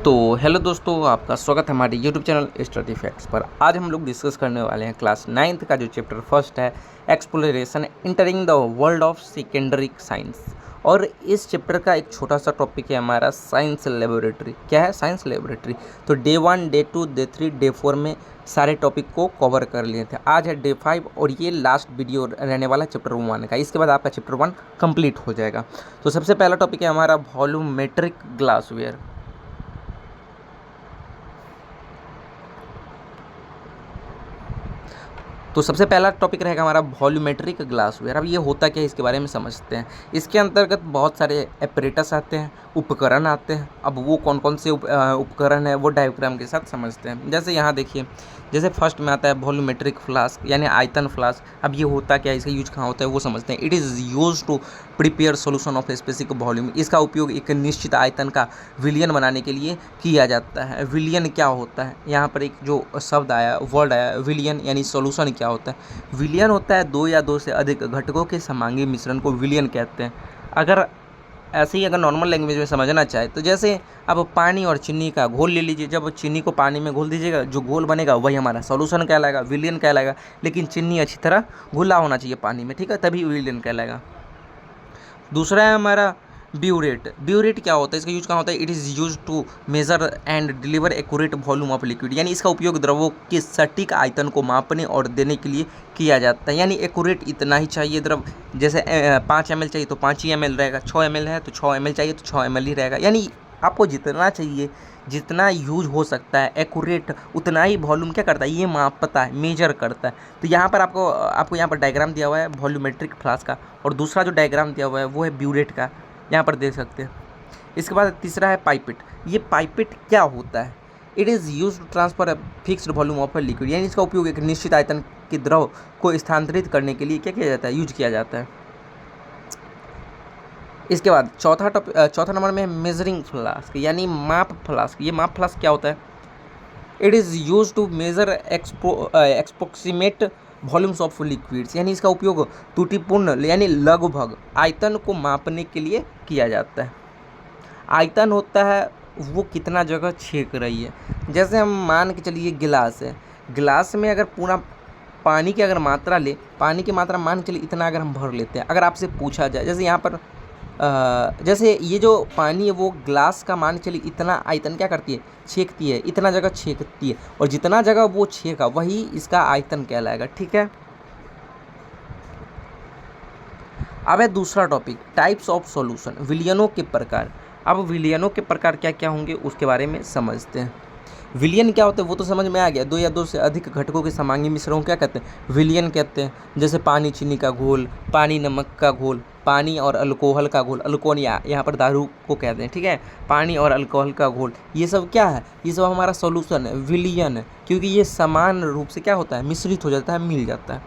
तो हेलो दोस्तों, आपका स्वागत है हमारे यूट्यूब चैनल स्टडी फैक्ट्स पर। आज हम लोग डिस्कस करने वाले हैं क्लास 9th का जो चैप्टर फर्स्ट है, exploration entering the world of secondary science. और इस चैप्टर का एक छोटा सा टॉपिक है हमारा साइंस लेबोरेटरी। क्या है साइंस लेबोरेटरी? तो डे 1, डे 2, डे 3, डे 4 में सारे टॉपिक को कवर कर लिए थे। आज है डे 5 और ये लास्ट वीडियो रहने वाला चैप्टर 1 का। इसके बाद आपका चैप्टर 1 कंप्लीट हो जाएगा। तो सबसे पहला टॉपिक है हमारा वॉल्यूमेट्रिक ग्लासवेयर। तो सबसे पहला टॉपिक रहेगा हमारा वॉल्यूमेट्रिक ग्लासवेयर। अब ये होता क्या है इसके बारे में समझते हैं। इसके अंतर्गत बहुत सारे एपरेटस आते हैं, उपकरण आते हैं। अब वो कौन कौन से उपकरण है वो डायग्राम के साथ समझते हैं। जैसे यहाँ देखिए, जैसे फर्स्ट में आता है वॉल्यूमेट्रिक फ्लास्क यानी आयतन फ्लास्क। अब ये होता क्या है, इसका यूज कहाँ होता है वो समझते हैं। It is use to prepare solution of specific volume. इसका उपयोग एक निश्चित आयतन का विलयन बनाने के लिए किया जाता है। विलयन क्या होता है? यहाँ पर एक जो शब्द आया, वर्ड आया विलयन, यानी सोल्यूशन क्या होता है? विलयन होता है दो या दो से अधिक घटकों के समांगी मिश्रण को विलयन कहते हैं। अगर ऐसे ही अगर नॉर्मल लैंग्वेज में समझना चाहे तो जैसे अब पानी और चीनी का घोल ले लीजिए। जब चीनी को पानी में घोल दीजिएगा, जो घोल बनेगा वही हमारा सॉल्यूशन कहलाएगा, विलयन कहलाएगा। लेकिन चीनी अच्छी तरह घुला होना चाहिए पानी में, ठीक है, तभी विलयन कहलाएगा। दूसरा है हमारा ब्यूरेट। ब्यूरेट क्या होता है, इसका यूज कहाँ होता है? It is use to measure and deliver accurate volume of liquid. यानी इसका उपयोग द्रवों के सटीक आयतन को मापने और देने के लिए किया जाता है। यानी एक्यूरेट इतना ही चाहिए द्रव। जैसे 5 ml चाहिए तो 5 ही ml रहेगा, 6 ml है तो 6 ml चाहिए तो 6 ml ही रहेगा। यानी आपको जितना चाहिए, जितना यूज हो सकता है एक्यूरेट, उतना ही वॉल्यूम क्या करता है, ये मापता है, मेजर करता है। तो यहाँ पर आपको यहाँ पर डायग्राम दिया हुआ है वॉल्यूमेट्रिक फ्लास्क का, और दूसरा जो डायग्राम दिया हुआ है वो है ब्यूरेट का, यहाँ पर देख सकते हैं। इसके बाद तीसरा है पाइपेट। ये पाइपेट क्या होता है? It is use to transfer a fixed volume of a liquid. यानी इसका उपयोग एक निश्चित आयतन के द्रव को स्थानांतरित करने के लिए क्या किया जाता है, यूज किया जाता है। इसके बाद चौथा नंबर में मेजरिंग फ्लास्क यानी माप फ्लास्क। ये माप फ्लास्क क्या होता है? It is use to measure approximate volumes of liquids. यानी इसका उपयोग त्रुटिपूर्ण यानी लगभग आयतन को मापने के लिए किया जाता है। आयतन होता है वो कितना जगह छेक रही है। जैसे हम मान के चलिए गिलास है, गिलास में अगर पूरा पानी की अगर मात्रा ले, पानी की मात्रा मान के चलिए इतना अगर हम भर लेते हैं। अगर आपसे पूछा जाए, जैसे यहाँ पर जैसे ये जो पानी है वो ग्लास का मान चलिए इतना आयतन क्या करती है, छेकती है, इतना जगह छेकती है, और जितना जगह वो छेका वही इसका आयतन कहलाएगा, ठीक है। अब है दूसरा टॉपिक टाइप्स ऑफ सॉल्यूशन, विलयनों के प्रकार। अब विलयनों के प्रकार क्या क्या होंगे उसके बारे में समझते हैं। विलयन क्या होता है वो तो समझ में आ गया, दो या दो से अधिक घटकों के समांगी मिश्रण क्या कहते हैं, विलयन कहते हैं। जैसे पानी चीनी का घोल, पानी नमक का घोल, पानी और अल्कोहल का घोल, अल्कोहल यहाँ पर दारू को कहते हैं, ठीक है, पानी और अल्कोहल का घोल, ये सब क्या है, ये सब हमारा सॉल्यूशन है, विलयन है, क्योंकि ये समान रूप से क्या होता है, मिश्रित हो जाता है, मिल जाता है।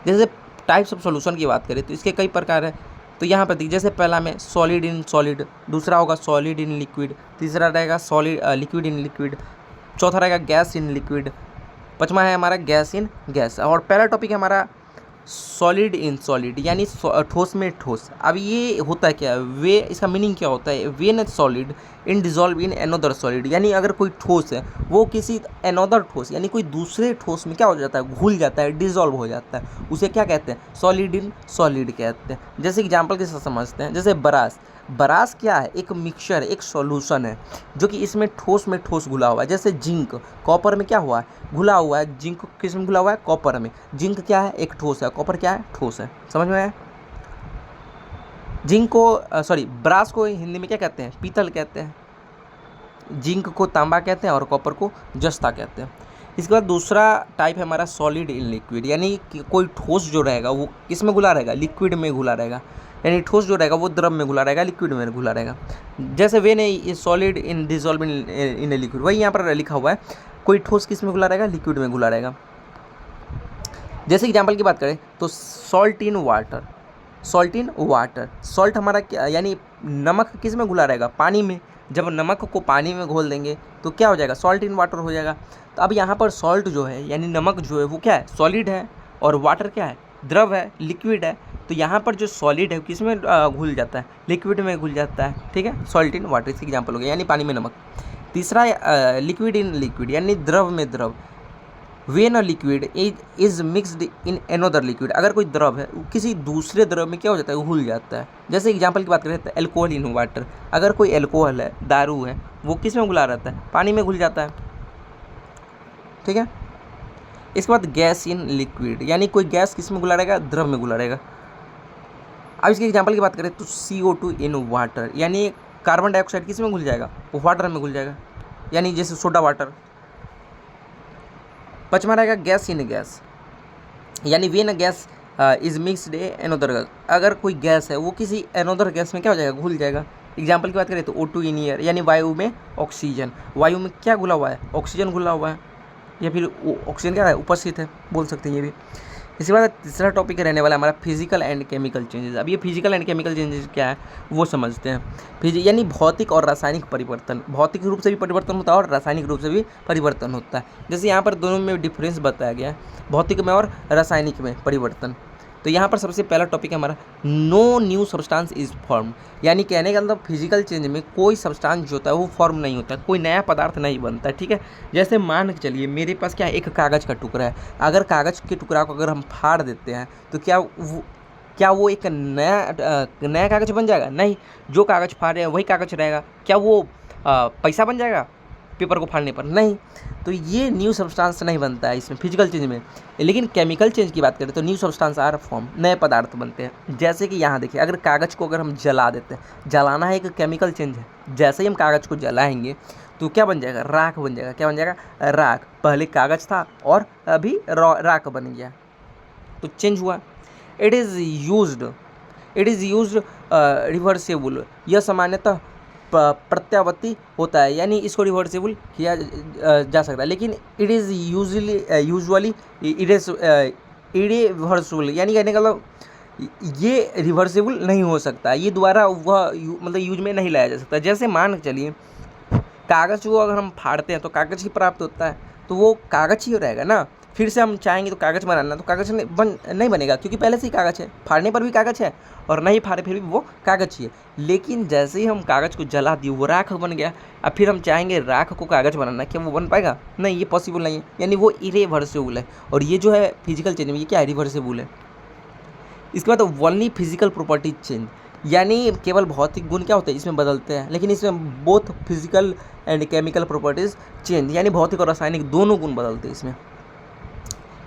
जैसे टाइप्स ऑफ सॉल्यूशन की बात करें तो इसके कई प्रकार है। तो यहाँ पर देखिए, जैसे पहला में सॉलिड इन सॉलिड, दूसरा होगा सॉलिड इन लिक्विड, तीसरा रहेगा सॉलिड लिक्विड इन लिक्विड, चौथा रहेगा गैस इन लिक्विड, पांचवा है हमारा गैस इन गैस, और पहला टॉपिक है हमारा सॉलिड इन सॉलिड यानी ठोस में ठोस। अब ये होता है क्या, वे, इसका मीनिंग क्या होता है, when solid in dissolve in another solid. यानी अगर कोई ठोस है वो किसी एनोदर ठोस यानी कोई दूसरे ठोस में क्या हो जाता है, घुल जाता है, डिजॉल्व हो जाता है, उसे क्या कहते हैं, सॉलिड इन सॉलिड कहते हैं। जैसे एग्जाम्पल के साथ समझते हैं, जैसे ब्रास। ब्रास क्या है, एक मिक्सचर, एक सॉल्यूशन है जो कि इसमें ठोस घुला हुआ है। जैसे जिंक, कॉपर में क्या हुआ है, घुला हुआ है। जिंक किस में घुला हुआ है, कॉपर में। जिंक क्या है, एक ठोस है, कॉपर क्या है, ठोस है। समझ में आया? जिंक को ब्रास को हिंदी में क्या कहते हैं, पीतल कहते हैं। जिंक को तांबा कहते हैं और कॉपर को जस्ता कहते हैं। इसके बाद दूसरा टाइप है हमारा सॉलिड इन लिक्विड, यानी कि कोई ठोस जो रहेगा वो किस में घुला रहेगा, लिक्विड में घुला रहेगा। यानी ठोस जो रहेगा वो द्रव में घुला रहेगा, लिक्विड में घुला रहेगा। जैसे वे नहीं solid in dissolve in liquid, वही यहाँ पर लिखा हुआ है, कोई ठोस किस में घुला रहेगा, लिक्विड में घुला रहेगा। जैसे एग्जाम्पल की बात करें तो salt in water, salt in water, salt हमारा क्या, यानी नमक किस में घुला रहेगा, पानी में। जब नमक को पानी में घोल देंगे तो क्या हो जाएगा, सॉल्ट इन वाटर हो जाएगा। तो अब यहाँ पर सॉल्ट जो है यानी नमक जो है वो क्या है, सॉलिड है, और वाटर क्या है, द्रव है, लिक्विड है। तो यहाँ पर जो सॉलिड है किस में घुल जाता है, लिक्विड में घुल जाता है, ठीक है, सॉल्ट इन वाटर इसकी एग्जाम्पल हो गया, यानी पानी में नमक। तीसरा लिक्विड इन लिक्विड यानी द्रव में द्रव। When a liquid is mixed in another liquid, अगर कोई द्रव है वो किसी दूसरे द्रव में क्या हो जाता है, घुल जाता है। जैसे एग्जांपल की बात करें तो एल्कोहल इन वाटर, अगर कोई एल्कोहल है, दारू है, वो किस में घुला रहता है, पानी में घुल जाता है। ठीक है। इसके बाद गैस इन लिक्विड, यानी कोई गैस किस में घुला रहेगा, द्रव में घुला रहेगा। अब इसके एग्जांपल की बात करें तो CO2 इन वाटर, यानी कार्बन डाइऑक्साइड किस में घुल जाएगा, वो वाटर में घुल जाएगा, यानी जैसे सोडा वाटर। पांचवा रहेगा गैस इन गैस, यानी when a gas is mixed another gas, अगर कोई गैस है वो किसी एनोदर गैस में क्या हो जाएगा, घुल जाएगा। एग्जाम्पल की बात करें तो O2 इन एयर, यानी वायु में ऑक्सीजन, वायु में क्या घुला हुआ है, ऑक्सीजन घुला हुआ है, या फिर ऑक्सीजन क्या है, उपस्थित है, बोल सकते हैं ये भी। इसके बाद तीसरा टॉपिक रहने वाला हमारा फिजिकल एंड केमिकल चेंजेस। अब ये फिजिकल एंड केमिकल चेंजेस क्या है वो समझते हैं। यानी भौतिक और रासायनिक परिवर्तन, भौतिक रूप से भी परिवर्तन होता है और रासायनिक रूप से भी परिवर्तन होता है। जैसे यहाँ पर दोनों में डिफरेंस बताया गया है, भौतिक में और रासायनिक में परिवर्तन। तो यहाँ पर सबसे पहला टॉपिक है हमारा no new substance is form, यानी कहने का मतलब फिजिकल चेंज में कोई सब्सटेंस जो होता है वो फॉर्म नहीं होता, कोई नया पदार्थ नहीं बनता है। ठीक है। जैसे मान के चलिए मेरे पास क्या है, एक कागज़ का टुकड़ा है, अगर कागज़ के टुकड़ा को अगर हम फाड़ देते हैं तो क्या वो एक नया कागज़ बन जाएगा, नहीं। जो कागज़ फाड़े हैं वही कागज़ रहेगा। क्या वो पैसा बन जाएगा पेपर को फाड़ने पर, नहीं। तो ये न्यू सब्सटेंस नहीं बनता है इसमें फिजिकल चेंज में। लेकिन केमिकल चेंज की बात करें तो न्यू सब्सटेंस आर फॉर्म, नए पदार्थ बनते हैं। जैसे कि यहाँ देखिए, अगर कागज़ को अगर हम जला देते हैं, जलाना है एक केमिकल चेंज है। जैसे ही हम कागज़ को जलाएंगे तो क्या बन जाएगा, राख बन जाएगा। क्या बन जाएगा, राख। पहले कागज़ था और अभी राख बन गया, तो चेंज हुआ। इट इज़ यूज्ड रिवर्सेबल, यह सामान्यतः प्रत्यावर्ती होता है, यानी इसको रिवर्सेबल किया जा सकता है। लेकिन इट इज़ यूजुअली इरिवर्सिबल, यानी कहने का मतलब ये रिवर्सेबल नहीं हो सकता, ये दोबारा वह मतलब यूज में नहीं लाया जा सकता। जैसे मान के चलिए कागज़ को अगर हम फाड़ते हैं तो कागज़ ही प्राप्त होता है, तो वो कागज़ ही रहेगा ना। फिर से हम चाहेंगे तो कागज़ बनाना, तो कागज़ नहीं बनेगा, क्योंकि पहले से ही कागज़ है, फाड़ने पर भी कागज़ है और नहीं फाड़े फिर भी वो कागज़ ही है। लेकिन जैसे ही हम कागज़ को जला दिए वो राख बन गया, अब फिर हम चाहेंगे राख को कागज़ बनाना, क्या वो बन पाएगा, नहीं, ये पॉसिबल नहीं है, यानी वो इरिवर्सिबल है। और ये जो है फिजिकल चेंज में ये क्या है, रिवर्सिबल है। इसके बाद ओनली फिजिकल प्रॉपर्टी चेंज, यानी केवल भौतिक गुण क्या होते हैं इसमें बदलते हैं, लेकिन इसमें both physical and chemical properties change, यानी भौतिक और रासायनिक दोनों गुण बदलते हैं इसमें।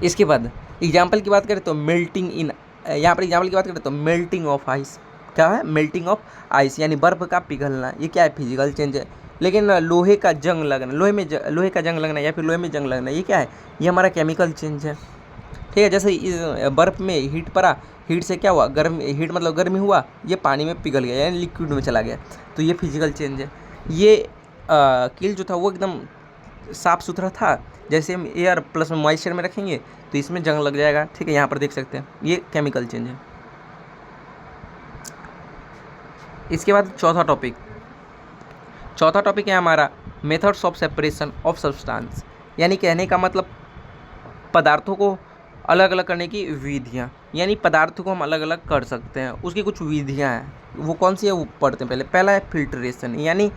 इसके बाद एग्जाम्पल की बात करें तो मेल्टिंग इन, यहाँ पर एग्जाम्पल की बात करें तो मेल्टिंग ऑफ आइस, क्या है, मेल्टिंग ऑफ आइस, यानी बर्फ़ का पिघलना, ये क्या है, फिजिकल चेंज है। लेकिन लोहे का जंग लगना, लोहे का जंग लगना या फिर लोहे में जंग लगना, ये क्या है, ये हमारा केमिकल चेंज है। ठीक है। जैसे इस बर्फ़ में हीट पड़ा, हीट से क्या हुआ, हीट मतलब गर्मी हुआ, ये पानी में पिघल गया, यानी लिक्विड में चला गया, तो ये फिजिकल चेंज है। ये कील जो था वो एकदम साफ़ सुथरा था, जैसे हम एयर प्लस में मॉइस्चर में रखेंगे तो इसमें जंग लग जाएगा। ठीक है, यहाँ पर देख सकते हैं ये केमिकल चेंज है। इसके बाद चौथा टॉपिक है हमारा methods of separation of substance, यानी कहने का मतलब पदार्थों को अलग अलग करने की विधियाँ, यानी पदार्थों को हम अलग अलग कर सकते हैं, उसकी कुछ विधियाँ हैं। वो कौन सी है वो पढ़ते हैं पहले। पहला है फिल्ट्रेशन, यानी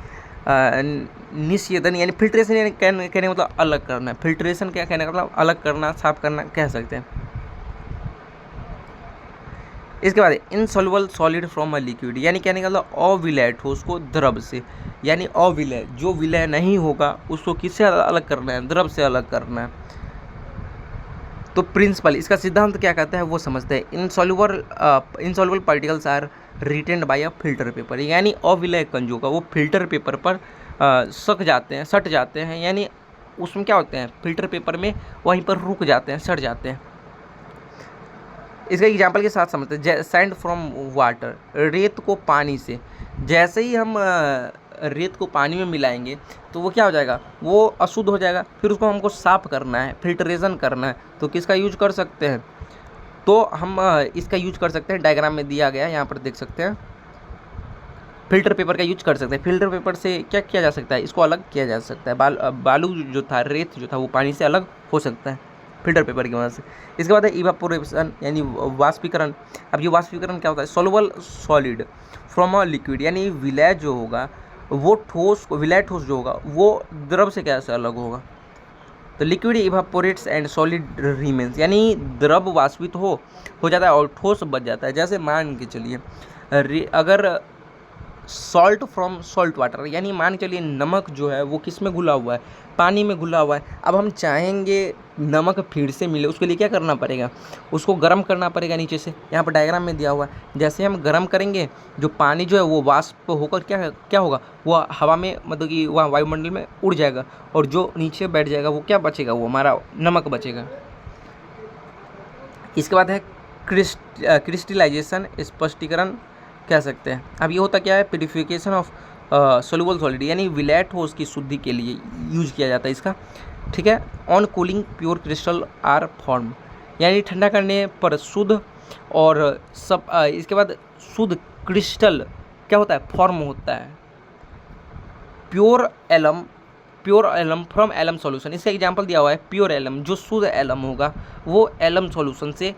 निषेधन, यानी फिल्ट्रेशन यानी कहने का मतलब अलग करना है। फिल्ट्रेशन क्या कहने का मतलब अलग करना, साफ करना कह सकते हैं। इसके बाद insoluble solid from a liquid, यानी कहने का मतलब अविलय ठोस को द्रव से, यानी अविलय जो विलय नहीं होगा उसको किससे अलग करना है, द्रव से अलग करना है। तो प्रिंसिपल, इसका सिद्धांत क्या कहता है वो समझते हैं। Insoluble particles are retained by a filter paper, यानी अविलय कण जो का वो फिल्टर पेपर पर सट जाते हैं, यानी उसमें क्या होते हैं, फिल्टर पेपर में वहीं पर रुक जाते हैं, सट जाते हैं। इसका एग्जाम्पल के साथ समझते हैं। सैंड फ्रॉम वाटर, रेत को पानी से, जैसे ही हम रेत को पानी में मिलाएंगे तो वो क्या हो जाएगा, वो अशुद्ध हो जाएगा, फिर उसको हमको साफ़ करना है, फिल्ट्रेशन करना है, तो किसका यूज कर सकते हैं, तो हम इसका यूज कर सकते हैं, डायग्राम में दिया गया है यहाँ पर देख सकते हैं, फिल्टर पेपर का यूज कर सकते हैं। फिल्टर पेपर से क्या किया जा सकता है, इसको अलग किया जा सकता है, बालू जो था, रेत जो था वो पानी से अलग हो सकता है फिल्टर पेपर की मदद से। इसके बाद है इवापोरेशन, यानी वाष्पीकरण। अब ये वाष्पीकरण क्या होता है, soluble solid from a liquid, यानी विलय जो होगा वो ठोस विलय ठोस जो होगा वो द्रव से कैसे अलग होगा? तो लिक्विड इवापोरेट्स एंड सॉलिड रिमेन्स, यानी द्रव वाष्पित हो जाता है और ठोस बच जाता है। जैसे मान के चलिए अगर सॉल्ट फ्रॉम सॉल्ट वाटर, यानी मान के चलिए नमक जो है वो किस में घुला हुआ है? पानी में घुला हुआ है। अब हम चाहेंगे नमक फिर से मिले, उसके लिए क्या करना पड़ेगा? उसको गर्म करना पड़ेगा नीचे से। यहाँ पर डायग्राम में दिया हुआ है, जैसे हम गर्म करेंगे जो पानी जो है वो वाष्प होकर क्या होगा? वो हवा में, मतलब कि वहाँ वायुमंडल में उड़ जाएगा, और जो नीचे बैठ जाएगा वो क्या बचेगा? वो हमारा नमक बचेगा। इसके बाद है क्रिस्टलाइजेशन, स्पष्टीकरण कह सकते हैं। अब ये होता क्या है? प्यूरिफिकेशन ऑफ सोल्यूबल सॉलिड, यानी विलय ठोस की शुद्धि के लिए यूज किया जाता है इसका, ठीक है। On cooling pure crystal are form, यानी ठंडा करने पर शुद्ध और सब इसके बाद शुद्ध क्रिस्टल क्या होता है? फॉर्म होता है। Pure alum from alum solution, इसका एग्जांपल दिया हुआ है। प्योर एलम, जो शुद्ध एलम होगा वो एलम सॉल्यूशन से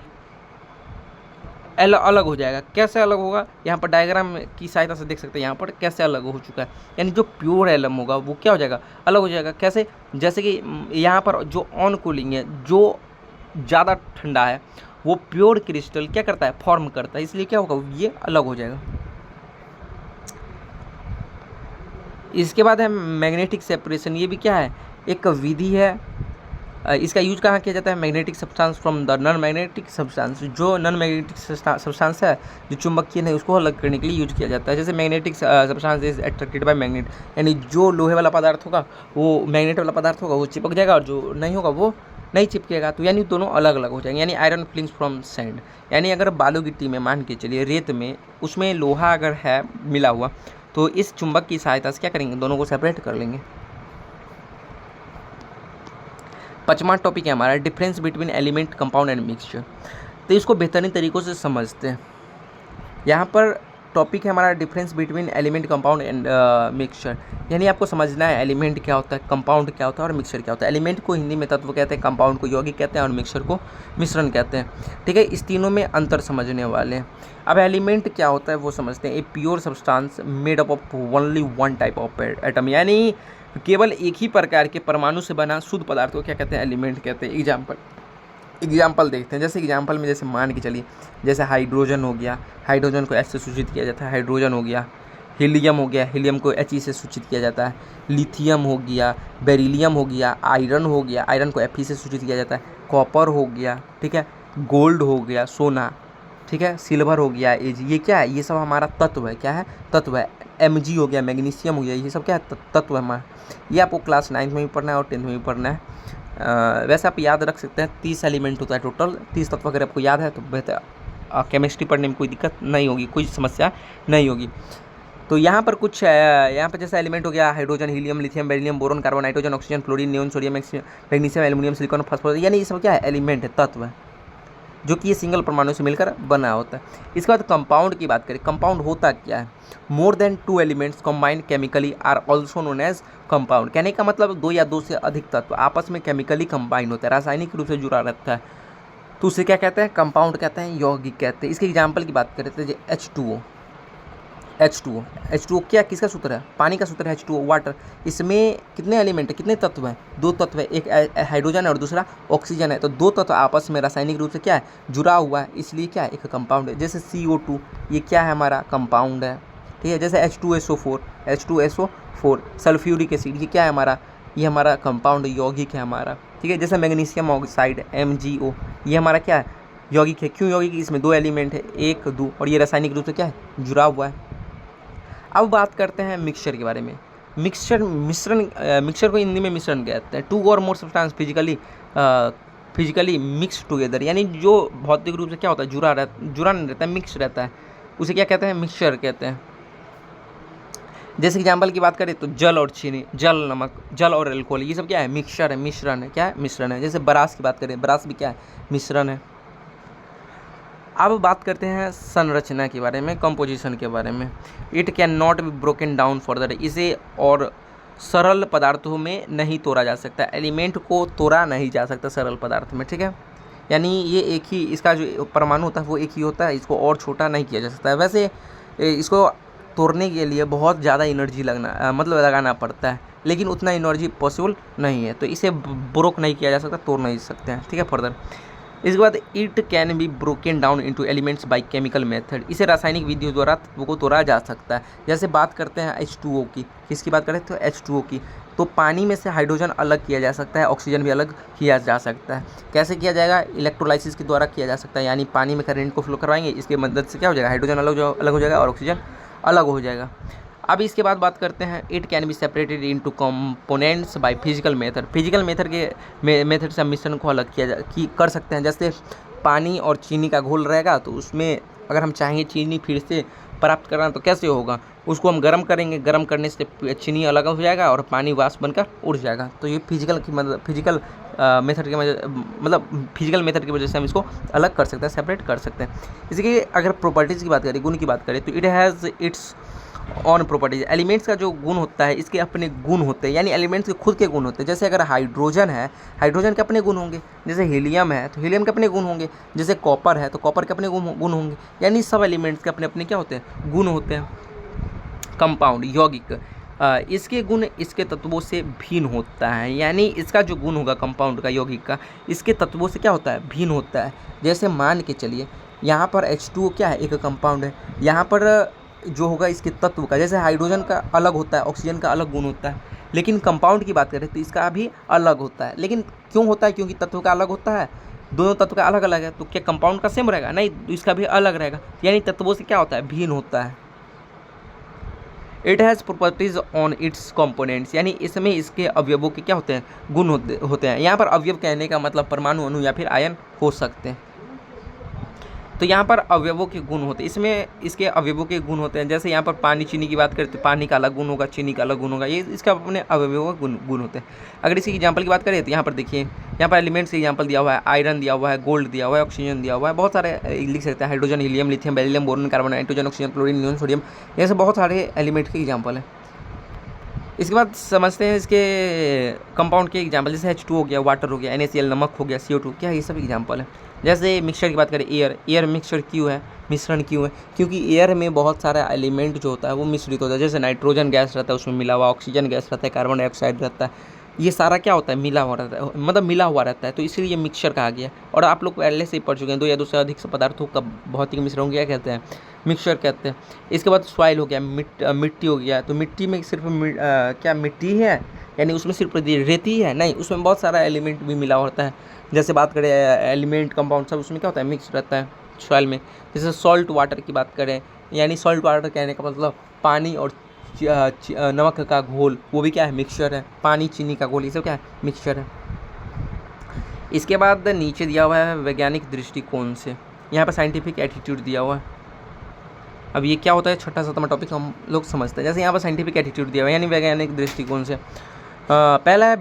अलग हो जाएगा। कैसे अलग होगा? यहाँ पर डायग्राम की सहायता से देख सकते हैं यहाँ पर कैसे अलग हो चुका है। यानी जो प्योर एलम होगा वो क्या हो जाएगा? अलग हो जाएगा। कैसे? जैसे कि यहाँ पर जो ऑन कूलिंग है, जो ज़्यादा ठंडा है, वो प्योर क्रिस्टल क्या करता है? फॉर्म करता है, इसलिए क्या होगा? ये अलग हो जाएगा। इसके बाद है मैग्नेटिक सेपरेशन, ये भी क्या है? एक विधि है। इसका यूज कहाँ किया जाता है? Magnetic substance from the non magnetic substance, जो नॉन मैग्नेटिक सब्सटेंस है जो चुंबकीय नहीं, उसको अलग करने के लिए यूज किया जाता है। जैसे magnetic substance is attracted by magnet, यानी जो लोहे वाला पदार्थ होगा वो मैग्नेट वाला पदार्थ होगा वो चिपक जाएगा, और जो नहीं होगा वो नहीं चिपकेगा। तो यानी दोनों अलग अलग हो जाएंगे। यानी आयरन फिलिंग्स फ्रॉम सैंड, यानी अगर बालू गिट्टी में मान के चलिए रेत में, उसमें लोहा अगर है मिला हुआ, तो इस चुंबक की सहायता से क्या करेंगे? दोनों को सेपरेट कर लेंगे। 5वां टॉपिक है हमारा difference between element, compound and mixture. तो इसको बेहतरीन तरीक़ों से समझते हैं। यहाँ पर टॉपिक है हमारा difference between element, compound and mixture, यानी आपको समझना है एलिमेंट क्या होता है, कंपाउंड क्या होता है और मिक्सचर क्या होता है। एलिमेंट को हिंदी में तत्व कहते हैं, कंपाउंड को यौगिक कहते हैं और मिक्सचर को मिश्रण कहते हैं, ठीक है। इस तीनों में अंतर समझने वाले हैं। अब एलिमेंट क्या होता है वो समझते हैं। A pure substance made up of only one type of atom, यानी केवल एक ही प्रकार के परमाणु से बना शुद्ध पदार्थ को क्या कहते हैं? एलिमेंट कहते हैं। एग्जाम्पल देखते हैं। जैसे एग्जाम्पल में जैसे मान के चलिए, जैसे हाइड्रोजन हो गया, हाइड्रोजन को एच से सूचित किया जाता है, हाइड्रोजन हो गया। हीलियम हो गया, हीलियम को एच से सूचित किया जाता है। लिथियम हो गया, बेरिलियम हो गया, आयरन हो गया, आयरन को एफ से सूचित किया जाता है। कॉपर हो गया, ठीक है। गोल्ड हो गया, सोना, ठीक है। सिल्वर हो गया, एज, ये क्या है? ये सब हमारा तत्व है। क्या है? तत्व है। Mg हो गया, मैग्नीशियम हो गया, ये सब क्या है? तत्व है हमारा। ये आपको क्लास 9th में भी पढ़ना है और 10th में भी पढ़ना है। वैसे आप याद रख सकते हैं 30 एलिमेंट होता है टोटल, 30 तत्व अगर आपको याद है तो बेहतर, केमिस्ट्री पढ़ने में कोई दिक्कत नहीं होगी, कोई समस्या नहीं होगी। तो यहाँ पर कुछ यहाँ पर जैसे एलिमेंट हो गया hydrogen, helium, lithium, beryllium, boron, carbon, nitrogen, oxygen, fluorine, neon, sodium, magnesium, aluminium, silicon, phosphorus, यानी ये सब क्या है? एलिमेंट है, तत्व है, जो कि ये सिंगल परमाणु से मिलकर बना होता है। इसके बाद कंपाउंड की बात करें। कंपाउंड होता क्या है? More than 2 elements combined chemically are also known as compound. कहने का मतलब 2 या 2 से अधिक तत्व आपस में केमिकली कंबाइंड होता है, रासायनिक रूप से जुड़ा रहता है, तो उसे क्या कहते हैं? कंपाउंड कहते हैं, यौगिक कहते हैं। इसके एग्जाम्पल की बात करें तो H2O क्या किसका सूत्र है? पानी का सूत्र है H2O, वाटर। इसमें कितने एलिमेंट है, कितने तत्व हैं? 2 तत्व है, एक हाइड्रोजन है और दूसरा ऑक्सीजन है। तो 2 तत्व आपस में रासायनिक रूप से क्या है? जुड़ा हुआ है, इसलिए क्या है? एक कंपाउंड है। जैसे CO2, ये क्या है? हमारा कंपाउंड है, ठीक है। जैसे H2SO4 सल्फ्यूरिक एसिड, ये क्या है हमारा? ये हमारा कंपाउंड यौगिक है हमारा, ठीक है। जैसे मैग्नीशियम ऑक्साइड MgO, ये हमारा क्या है? यौगिक है। क्यों यौगिक? इसमें 2 एलिमेंट है, 1 2, और ये रासायनिक रूप से क्या है? जुड़ा हुआ है। अब बात करते हैं मिक्सचर के बारे में। मिक्सचर को हिंदी में मिश्रण कहते हैं। 2 और more substance physically mix together, यानी जो भौतिक रूप से क्या होता है? जुड़ा नहीं रहता है, मिक्स रहता है, उसे क्या कहते हैं? मिक्सचर कहते हैं। जैसे एग्जाम्पल की बात करें तो जल और चीनी, जल नमक, जल और अल्कोहल, ये सब क्या है? मिक्सचर है, मिश्रण है। क्या है? मिश्रण है। जैसे ब्रास की बात करें, ब्रास भी क्या है? मिश्रण है। अब बात करते हैं संरचना के बारे में, कंपोजिशन के बारे में। It can not be broken down further, इसे और सरल पदार्थों में नहीं तोड़ा जा सकता। एलिमेंट को तोड़ा नहीं जा सकता सरल पदार्थ में, ठीक है। यानी ये एक ही, इसका जो परमाणु होता है वो एक ही होता है, इसको और छोटा नहीं किया जा सकता है। वैसे इसको तोड़ने के लिए बहुत ज़्यादा एनर्जी मतलब लगाना पड़ता है, लेकिन उतना एनर्जी पॉसिबल नहीं है, तो इसे ब्रोक नहीं किया जा सकता, तोड़ नहीं सकते हैं। ठीक है, फर्दर इसके बाद it can be broken down into elements by chemical method, इसे रासायनिक विधियों द्वारा तत्वों को तोड़ा जा सकता है। जैसे बात करते हैं H2O की, किसकी बात करें तो H2O की, तो पानी में से हाइड्रोजन अलग किया जा सकता है, ऑक्सीजन भी अलग किया जा सकता है। कैसे किया जाएगा, इलेक्ट्रोलाइसिस के द्वारा किया जा सकता है, यानी पानी में करंट को फ्लो करवाएंगे, इसकी मदद से क्या हो जाएगा, हाइड्रोजन अलग हो जाएगा और ऑक्सीजन अलग हो जाएगा। अब इसके बाद बात करते हैं it can be separated into components by physical method, physical method के मेथड से हम मिश्रण को अलग कर सकते हैं। जैसे पानी और चीनी का घोल रहेगा, तो उसमें अगर हम चाहेंगे चीनी फिर से प्राप्त करना तो कैसे होगा, उसको हम गर्म करेंगे, गर्म करने से चीनी अलग हो जाएगा और पानी वाष्प बनकर उड़ जाएगा। तो ये फिजिकल मेथड की वजह से हम इसको अलग कर सकते हैं, सेपरेट कर सकते हैं। इसकी अगर प्रॉपर्टीज़ की बात करें, गुण की बात करें, तो it has its on properties, elements का जो गुण होता है इसके अपने गुण होते हैं, यानी एलिमेंट्स के खुद के गुण होते हैं। जैसे अगर हाइड्रोजन है, हाइड्रोजन के अपने गुण होंगे, जैसे हीलियम है तो हीलियम के अपने गुण होंगे, जैसे कॉपर है तो कॉपर के अपने गुण होंगे, यानी सब एलिमेंट्स के अपने अपने क्या होते हैं, गुण होते हैं। कंपाउंड यौगिक, इसके गुण इसके तत्वों से भिन्न होता है, यानी इसका जो गुण होगा कंपाउंड का, यौगिक का, इसके तत्वों से क्या होता है, भिन्न होता है। जैसे मान के चलिए यहाँ पर H2O क्या है, एक कंपाउंड है, यहाँ पर जो होगा इसके तत्व का, जैसे हाइड्रोजन का अलग होता है, ऑक्सीजन का अलग गुण होता है, लेकिन कंपाउंड की बात करें तो इसका भी अलग होता है। लेकिन क्यों होता है, क्योंकि तत्व का अलग होता है, दोनों तत्व का अलग अलग है, तो क्या कंपाउंड का सेम रहेगा, नहीं, तो इसका भी अलग रहेगा, यानी तत्वों से क्या होता है, भिन्न होता है। It has properties on it's components, यानी इसमें इसके अवयवों के क्या होते हैं, गुण होते हैं। यहाँ पर अवयव कहने का मतलब परमाणु, अणु या फिर आयन हो सकते हैं। तो यहाँ पर अवयवों के गुण होते हैं, इसमें इसके अवयवों के गुण होते हैं। जैसे यहाँ पर पानी चीनी की बात करें तो पानी का अलग गुण होगा, चीनी का अलग गुण होगा, ये इसका अपने अवयवों के गुण होते हैं। अगर इसकी एग्जांपल की बात करें तो यहाँ पर देखिए, यहाँ पर एलिमेंट्स की एग्जांपल दिया हुआ है, आयरन दिया हुआ है, गोल्ड दिया हुआ है, ऑक्सीजन दिया हुआ है, बहुत सारे लिख सकते हैं, hydrogen, helium, lithium, beryllium, boron, carbon, nitrogen, oxygen, chlorine, neon, sodium, ऐसे बहुत सारे एलिमेंट के एग्जाम्पल हैं। इसके बाद समझते हैं इसके कंपाउंड के एग्जाम्पल, जैसे H2 हो गया, वाटर हो गया, NaCl नमक हो गया, CO2, क्या ये सब एग्जाम्पल है। जैसे मिक्सचर की बात करें, एयर मिक्सचर क्यों है, मिश्रण क्यों है, क्योंकि एयर में बहुत सारा एलिमेंट जो होता है वो मिश्रित होता है। जैसे नाइट्रोजन गैस रहता है, उसमें मिला हुआ ऑक्सीजन गैस रहता है, कार्बन डाइऑक्साइड रहता है, ये सारा क्या होता है, मिला हुआ रहता है, मतलब मिला हुआ रहता है, तो इसलिए ये मिक्सचर कहा गया। और आप लोग पहले से ही पढ़ चुके हैं, 2 या 2 से अधिक पदार्थों का भौतिक मिश्रण क्या कहते हैं, मिक्सचर कहते हैं। इसके बाद सॉइल हो गया, मिट्टी हो गया, तो मिट्टी में सिर्फ क्या मिट्टी है, यानी उसमें सिर्फ रेती है, नहीं, उसमें बहुत सारा एलिमेंट भी मिला होता है। जैसे बात करें एलिमेंट, कंपाउंड, सब उसमें क्या होता है, मिक्स रहता है सॉइल में। जैसे सॉल्ट वाटर की बात करें, यानी सॉल्ट वाटर कहने का मतलब पानी और नमक का घोल, वो भी क्या है, मिक्सचर है। पानी चीनी का घोल, ये सब क्या है, मिक्सचर है। इसके बाद नीचे दिया हुआ है वैज्ञानिक दृष्टिकोण से, यहाँ पर साइंटिफिक एटीट्यूड दिया हुआ है। अब ये क्या होता है, छठा 7वां टॉपिक हम लोग समझते हैं। जैसे यहाँ पर साइंटिफिक एटीट्यूड दिया हुआ है, यानी वैज्ञानिक दृष्टिकोण से पहला है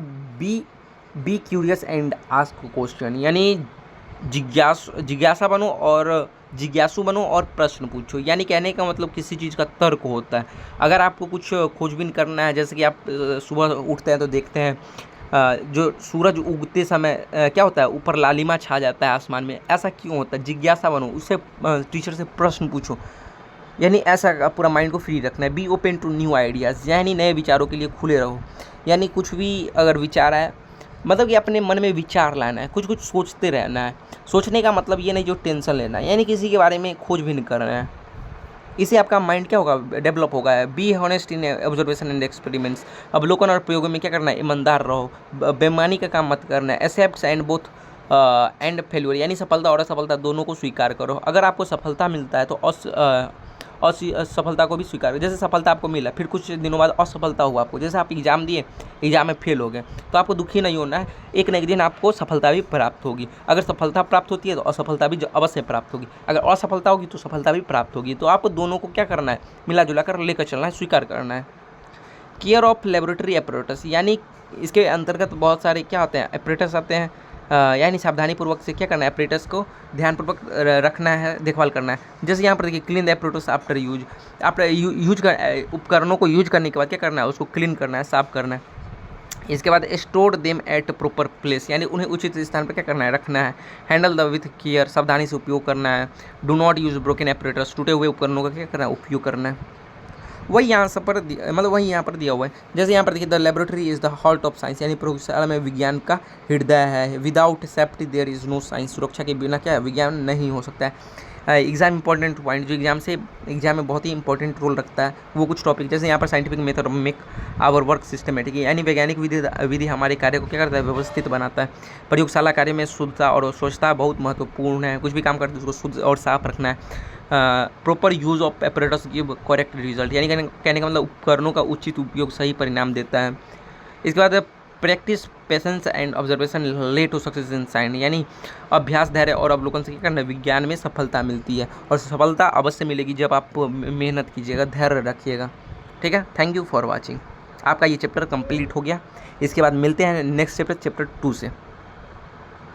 be curious and ask question, यानी जिज्ञासा बनो और प्रश्न पूछो। यानी कहने का मतलब किसी चीज़ का तर्क होता है। अगर आपको कुछ खोजबीन करना है, जैसे कि आप सुबह उठते हैं तो देखते हैं जो सूरज उगते समय क्या होता है, ऊपर लालिमा छा जाता है आसमान में, ऐसा क्यों होता है, जिज्ञासा बनो, उससे टीचर से प्रश्न पूछो। यानी ऐसा पूरा माइंड को फ्री रखना है। Be open to new ideas, यानी नए विचारों के लिए खुले रहो। यानी कुछ भी अगर विचार है, मतलब कि अपने मन में विचार लाना है, कुछ सोचते रहना है। सोचने का मतलब ये नहीं जो टेंशन लेना है, यानी किसी के बारे में खोजबीन करना है। इससे आपका माइंड क्या होगा, डेवलप होगा। Be honest in observation and experiments, अवलोकन और प्रयोगों में क्या करना है, ईमानदार रहो, बेईमानी का काम मत करना है। Accepts and both and failure, यानी सफलता और असफलता दोनों को स्वीकार करो। अगर आपको सफलता मिलता है तो असफलता को भी स्वीकार करो। जैसे सफलता आपको मिला, फिर कुछ दिनों बाद असफलता हुआ आपको, जैसे आप एग्ज़ाम दिए, एग्ज़ाम में फेल हो गए, तो आपको दुखी नहीं होना है, एक न एक दिन आपको सफलता भी प्राप्त होगी। अगर सफलता प्राप्त होती है तो असफलता भी अवश्य प्राप्त होगी, अगर असफलता होगी तो सफलता भी प्राप्त होगी। तो आपको दोनों को क्या करना है, मिला जुला कर लेकर चलना है, स्वीकार करना है। केयर ऑफ लेबोरेटरी एपरेटस, यानी इसके अंतर्गत बहुत सारे क्या होते हैं, एपरेटस आते हैं, यानी सावधानीपूर्वक से क्या करना है, एपरेटस को ध्यानपूर्वक रखना है, देखभाल करना है। जैसे यहाँ पर देखिए, clean the apparatus after use, उपकरणों को यूज करने के बाद क्या करना है, उसको क्लीन करना है, साफ करना है। इसके बाद store them at proper place, यानी उन्हें उचित स्थान पर क्या करना है, रखना है। हैंडल द विथ केयर, सावधानी से उपयोग करना है। Do not use broken apparatus, टूटे हुए उपकरणों का क्या करना है, उपयोग करना है। वही यहाँ सब पर मतलब वही यहाँ पर दिया हुआ है। जैसे यहाँ पर देखिए, the laboratory is the heart of science, यानी प्रयोगशाला में विज्ञान का हृदय है। Without safety there is no science, सुरक्षा के बिना क्या है, विज्ञान नहीं हो सकता है। एग्जाम इंपॉर्टेंट पॉइंट, जो एग्जाम में बहुत ही इंपॉर्टेंट रोल रखता है, वो कुछ टॉपिक जैसे यहाँ पर scientific method make our work systematic, यानी वैज्ञानिक विधि हमारे कार्य को क्या करता है, व्यवस्थित बनाता है। प्रयोगशाला कार्य में शुद्धता और स्वच्छता बहुत महत्वपूर्ण है, कुछ भी काम करते हैं उसको शुद्ध और साफ रखना है। Proper use of apparatus give correct result, यानी कहने का मतलब उपकरणों का उचित उपयोग सही परिणाम देता है। इसके बाद प्रैक्टिस पेशेंस एंड ऑब्जर्वेशन ले टू सक्सेस इन साइंस, यानी अभ्यास, धैर्य और अवलोकन से क्या करना, विज्ञान में सफलता मिलती है। और सफलता अवश्य मिलेगी जब आप मेहनत कीजिएगा, धैर्य रखिएगा। ठीक है, थैंक यू फॉर वॉचिंग। आपका ये चैप्टर कंप्लीट हो गया। इसके बाद मिलते हैं नेक्स्ट चैप्टर 2 से।